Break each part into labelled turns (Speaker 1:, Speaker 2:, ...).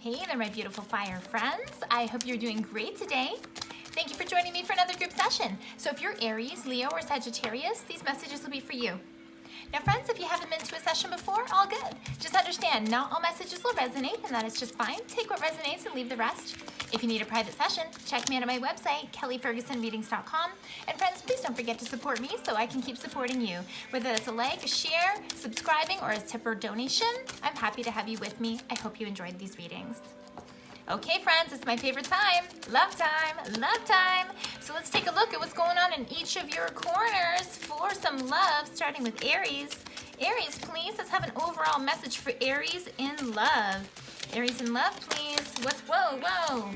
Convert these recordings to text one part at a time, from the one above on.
Speaker 1: Hey there, my beautiful fire friends. I hope you're doing great today. Thank you for joining me for another group session. So if you're Aries, Leo, or Sagittarius, these messages will be for you. Now friends, if you haven't been to a session before, all good. Just understand, not all messages will resonate, and that is just fine. Take what resonates and leave the rest. If you need a private session, check me out on my website, kellyfergusonreadings.com. And friends, please don't forget to support me so I can keep supporting you. Whether that's a like, a share, subscribing, or a tip or donation, I'm happy to have you with me. I hope you enjoyed these readings. Okay, friends, it's my favorite time. Love time, love time. So let's take a look at what's going on in each of your corners for some love, starting with Aries. Aries, please, let's have an overall message for Aries in love. Aries in love, please. Whoa.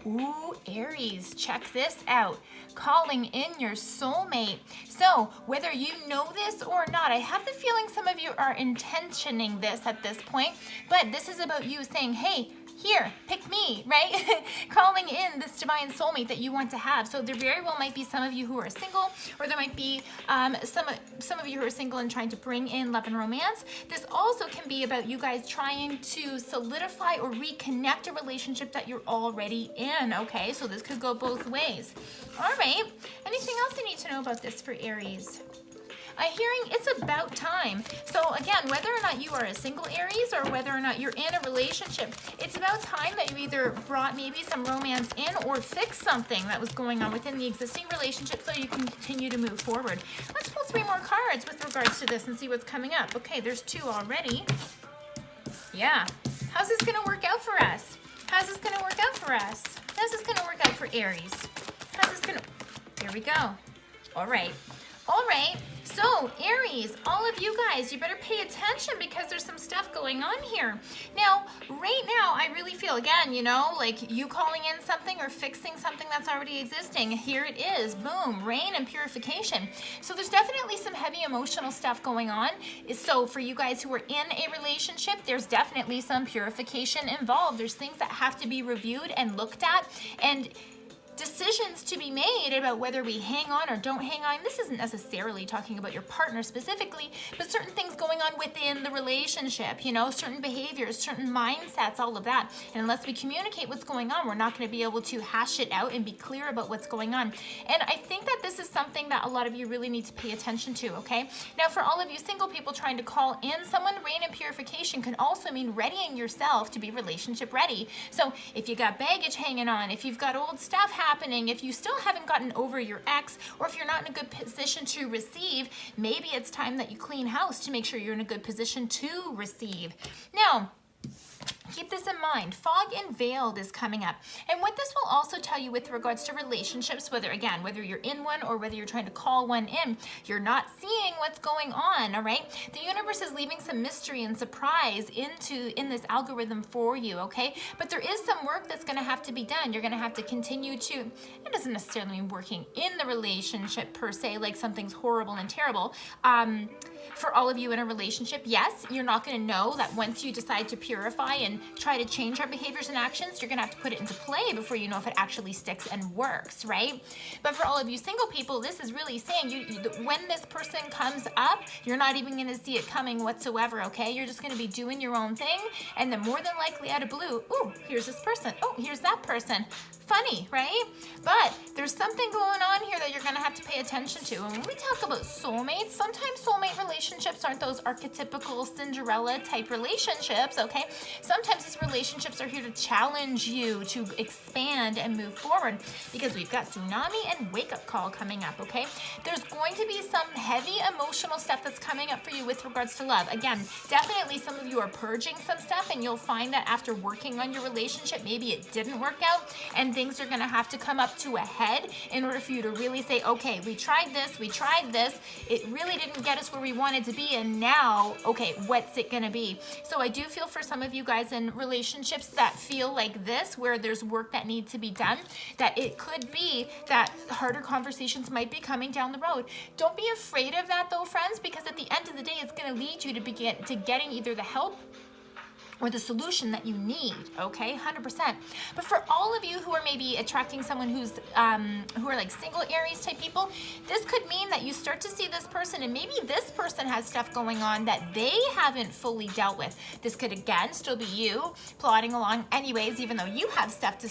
Speaker 1: Ooh, Aries, check this out. Calling in your soulmate. So, whether you know this or not, I have the feeling some of you are intentioning this at this point, but this is about you saying, hey, here, pick me, right? Calling in this divine soulmate that you want to have. So there very well might be some of you who are single, or there might be some of you who are single and trying to bring in love and romance. This also can be about you guys trying to solidify or reconnect a relationship that you're already in, okay? So this could go both ways. All right, anything else you need to know about this for Aries? I'm hearing it's about time. So again, whether or not you are a single Aries or whether or not you're in a relationship, it's about time that you either brought maybe some romance in or fixed something that was going on within the existing relationship so you can continue to move forward. Let's pull 3 more cards with regards to this and see what's coming up. Okay, there's 2 already. Yeah. How's this going to work out for us? How's this going to work out for us? How's this going to work out for Aries? How's this going to... Here we go. All right. So Aries, all of you guys, you better pay attention because there's some stuff going on here. Now, right now, I really feel, again, you know, like you calling in something or fixing something that's already existing. Here it is, boom, rain and purification. So there's definitely some heavy emotional stuff going on. So for you guys who are in a relationship, there's definitely some purification involved. There's things that have to be reviewed and looked at, and decisions to be made about whether we hang on or don't hang on. This isn't necessarily talking about your partner specifically, but certain things going on within the relationship, you know, certain behaviors, certain mindsets, all of that. And unless we communicate what's going on, we're not going to be able to hash it out and be clear about what's going on. And I think that this is something that a lot of you really need to pay attention to, okay? Now, for all of you single people trying to call in someone, rain and purification can also mean readying yourself to be relationship ready. So if you got baggage hanging on, if you've got old stuff happening, if you still haven't gotten over your ex, or if you're not in a good position to receive, maybe it's time that you clean house to make sure you're in a good position to receive. Now, keep this in mind. Fog and Veiled is coming up. And what this will also tell you with regards to relationships, whether you're in one or whether you're trying to call one in, you're not seeing what's going on, all right? The universe is leaving some mystery and surprise in this algorithm for you, okay? But there is some work that's going to have to be done. You're going to have to continue to, it doesn't necessarily mean working in the relationship per se, like something's horrible and terrible. For all of you in a relationship, yes, you're not going to know that once you decide to purify and try to change our behaviors and actions, you're going to have to put it into play before you know if it actually sticks and works, right? But for all of you single people, this is really saying when this person comes up, you're not even going to see it coming whatsoever, okay? You're just going to be doing your own thing, and then more than likely out of blue, ooh, here's this person. Oh, here's that person. Funny, right? But there's something going on here that you're going to have to pay attention to. And when we talk about soulmates, sometimes soulmate relationships aren't those archetypical Cinderella type relationships, okay? Sometimes these relationships are here to challenge you to expand and move forward, because we've got tsunami and wake up call coming up, okay? There's going to be some heavy emotional stuff that's coming up for you with regards to love. Again, definitely some of you are purging some stuff, and you'll find that after working on your relationship, maybe it didn't work out, and things are going to have to come up to a head in order for you to really say, okay, we tried this, it really didn't get us where we wanted to be, and now, okay, what's it going to be? So I do feel for some of you guys in relationships that feel like this, where there's work that needs to be done, that it could be that harder conversations might be coming down the road. Don't be afraid of that though, friends, because at the end of the day, it's going to lead you to getting either the help or the solution that you need, okay, 100%. But for all of you who are maybe attracting someone who are like single Aries type people, this could mean that you start to see this person, and maybe this person has stuff going on that they haven't fully dealt with. This could again still be you plodding along anyways, even though you have stuff to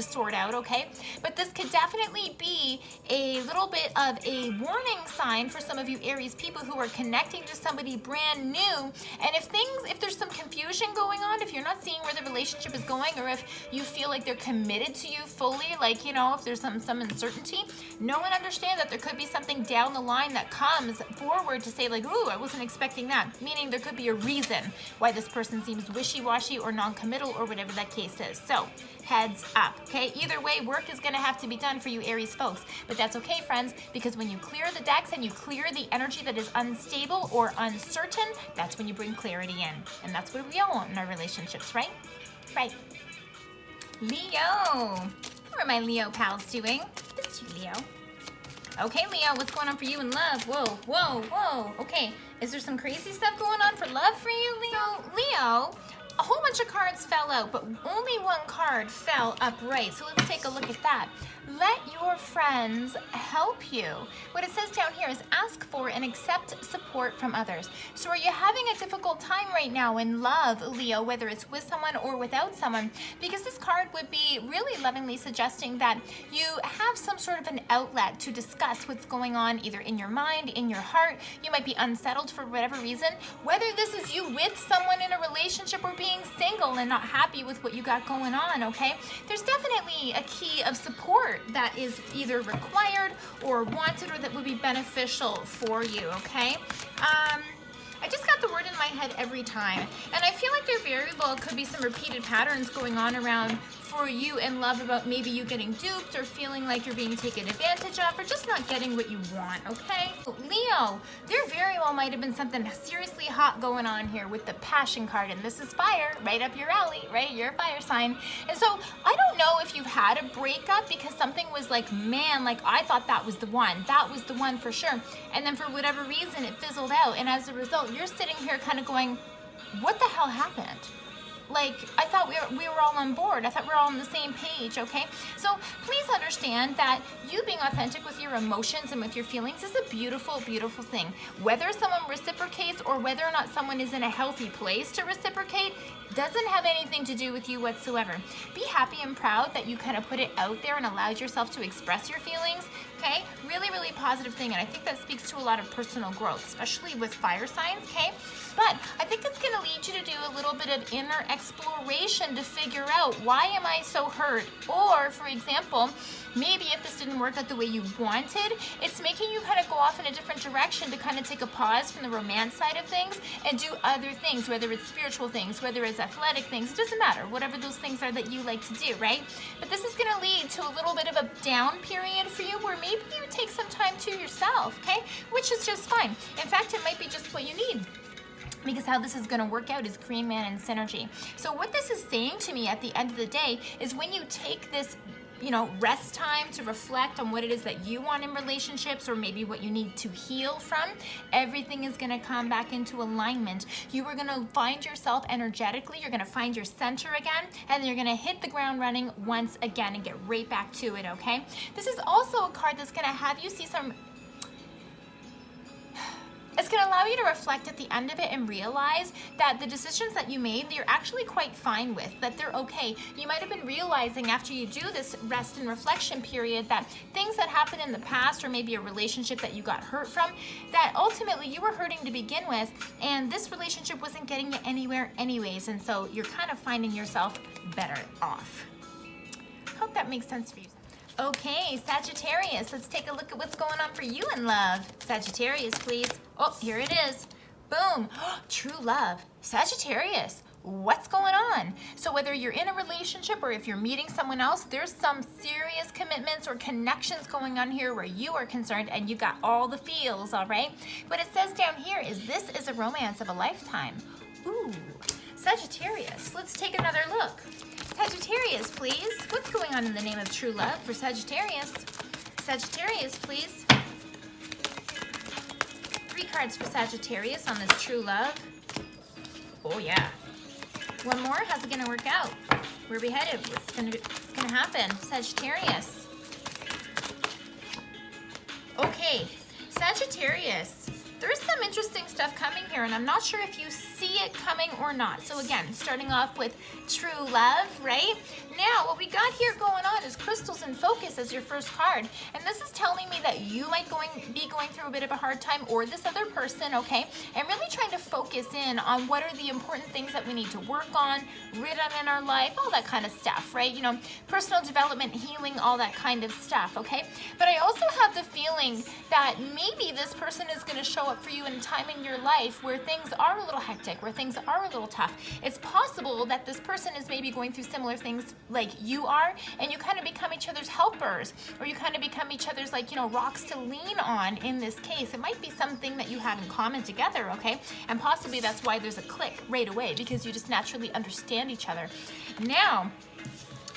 Speaker 1: sort out, okay? But this could definitely be a little bit of a warning sign for some of you Aries people who are connecting to somebody brand new. And if there's some confusion going on, if you're not seeing where the relationship is going, or if you feel like they're committed to you fully, like, you know, if there's some uncertainty, know and understand that there could be something down the line that comes forward to say like, ooh, I wasn't expecting that. Meaning there could be a reason why this person seems wishy-washy or non-committal or whatever that case is. So heads up, okay? Either way, work is gonna have to be done for you Aries folks, but that's okay, friends, because when you clear the decks and you clear the energy that is unstable or uncertain, that's when you bring clarity in. And that's what we all want in our relationships, right? Right. Leo. How are my Leo pals doing? It's you, Leo. Okay, Leo, what's going on for you in love? Whoa, whoa, whoa. Okay, is there some crazy stuff going on for love for you, Leo? So, Leo, a whole bunch of cards fell out, but only one card fell upright. So let's take a look at that. Let your friends help you. What it says down here is ask for and accept support from others. So are you having a difficult time right now in love, Leo, whether it's with someone or without someone? Because this card would be really lovingly suggesting that you have some sort of an outlet to discuss what's going on either in your mind, in your heart. You might be unsettled for whatever reason. Whether this is you with someone in a relationship or being single and not happy with what you got going on, okay? There's definitely a key of support that is either required or wanted or that would be beneficial for you, okay? I just got the word in my head every time, and I feel like there very well could be some repeated patterns going on around for you in love about maybe you getting duped or feeling like you're being taken advantage of or just not getting what you want, okay? Leo, there very well might have been something seriously hot going on here with the passion card, and this is fire, right up your alley, right? You're a fire sign. And so I don't know if you've had a breakup because something was like, man, like I thought that was the one for sure. And then for whatever reason, it fizzled out. And as a result, you're sitting here kind of going, what the hell happened? Like, I thought we were all on board. I thought we were all on the same page, okay? So please understand that you being authentic with your emotions and with your feelings is a beautiful, beautiful thing. Whether someone reciprocates or whether or not someone is in a healthy place to reciprocate doesn't have anything to do with you whatsoever. Be happy and proud that you kind of put it out there and allowed yourself to express your feelings, okay? Really, really positive thing, and I think that speaks to a lot of personal growth, especially with fire signs, okay? But I think it's gonna lead you to do a little bit of inner exploration to figure out, why am I so hurt? Or, for example, maybe if this didn't work out the way you wanted, it's making you kind of go off in a different direction to kind of take a pause from the romance side of things and do other things, whether it's spiritual things, whether it's athletic things, it doesn't matter, whatever those things are that you like to do, right? But this is gonna lead to a little bit of a down period for you where maybe you take some time to yourself, okay? Which is just fine. In fact, it might be just what you need. Because how this is going to work out is Green Man and Synergy. So what this is saying to me at the end of the day is when you take this, you know, rest time to reflect on what it is that you want in relationships or maybe what you need to heal from, everything is going to come back into alignment. You are going to find yourself energetically, you're going to find your center again, and you're going to hit the ground running once again and get right back to it, okay? This is also a card that's going to have you see some... It's going to allow you to reflect at the end of it and realize that the decisions that you made, you're actually quite fine with, that they're okay. You might have been realizing after you do this rest and reflection period that things that happened in the past or maybe a relationship that you got hurt from, that ultimately you were hurting to begin with, and this relationship wasn't getting you anywhere anyways, and so you're kind of finding yourself better off. Hope that makes sense for you. Okay, Sagittarius, let's take a look at what's going on for you in love. Sagittarius, please. Oh, here it is. Boom. True love. Sagittarius, what's going on? So whether you're in a relationship or if you're meeting someone else, there's some serious commitments or connections going on here where you are concerned and you got all the feels, all right? What it says down here is this is a romance of a lifetime. Ooh, Sagittarius, let's take another look. Sagittarius, please. What's going on in the name of true love for Sagittarius? Sagittarius, please. 3 cards for Sagittarius on this true love. Oh, yeah. One more. How's it gonna work out? Where are we headed? What's gonna happen? Sagittarius. Okay, Sagittarius. There's some interesting stuff coming here, and I'm not sure if you see it coming or not. So again, starting off with true love, right? Now, what we got here going on is crystals in focus as your first card. And this is telling me that you might be going through a bit of a hard time, or this other person, okay? And really trying to focus in on what are the important things that we need to work on, rid of in our life, all that kind of stuff, right? You know, personal development, healing, all that kind of stuff, okay? But I also have the feeling that maybe this person is going to show up for you in a time in your life where things are a little hectic, where things are a little tough. It's possible that this person is maybe going through similar things like you are, and you kind of become each other's helpers, or you kind of become each other's, like, you know, rocks to lean on in this case. It might be something that you have in common together, okay? And possibly that's why there's a click right away, because you just naturally understand each other. Now,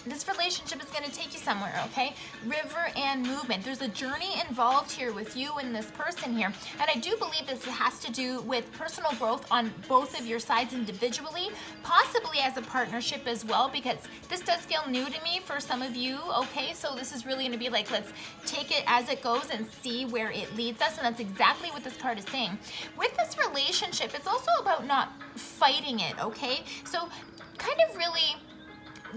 Speaker 1: this relationship is going to take you somewhere, okay? River and movement. There's a journey involved here with you and this person here. And I do believe this has to do with personal growth on both of your sides individually, possibly as a partnership as well, because this does feel new to me for some of you, okay? So this is really going to be like, let's take it as it goes and see where it leads us. And that's exactly what this card is saying. With this relationship, it's also about not fighting it, okay? So kind of really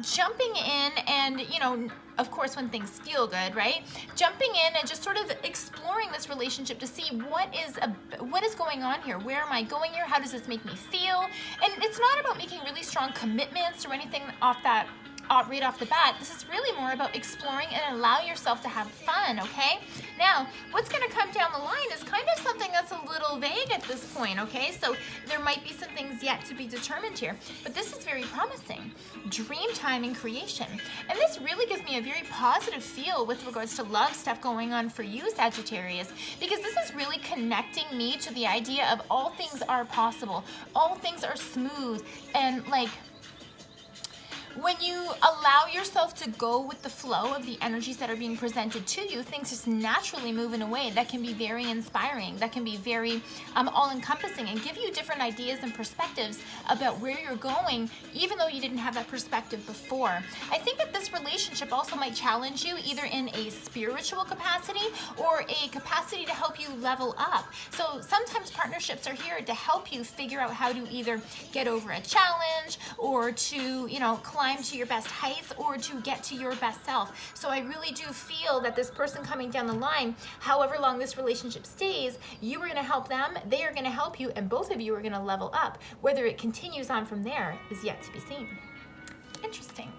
Speaker 1: jumping in and, you know, of course, when things feel good, right? Jumping in and just sort of exploring this relationship to see what is going on here. Where am I going here? How does this make me feel? And it's not about making really strong commitments or anything right off the bat. This is really more about exploring and allow yourself to have fun, okay? Now, what's going to come down the line is kind of something that's a little vague at this point, okay? So there might be some things yet to be determined here, but this is very promising. Dream time and creation. And this really gives me a very positive feel with regards to love stuff going on for you, Sagittarius, because this is really connecting me to the idea of all things are possible. All things are smooth, and like, when you allow yourself to go with the flow of the energies that are being presented to you, things just naturally move in a way that can be very inspiring, that can be very all-encompassing, and give you different ideas and perspectives about where you're going, even though you didn't have that perspective before. I think that this relationship also might challenge you either in a spiritual capacity or a capacity to help you level up. So sometimes partnerships are here to help you figure out how to either get over a challenge or to, you know, climb to your best heights or to get to your best self. So I really do feel that this person coming down the line, however long this relationship stays, you are going to help them, they are going to help you, and both of you are going to level up. Whether it continues on from there is yet to be seen. Interesting.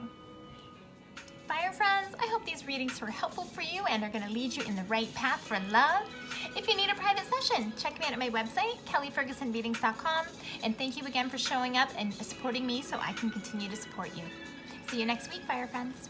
Speaker 1: Fire friends, I hope these readings were helpful for you and are going to lead you in the right path for love. If you need a private session, check me out at my website, kellyfergusonreadings.com. And thank you again for showing up and supporting me so I can continue to support you. See you next week, fire friends.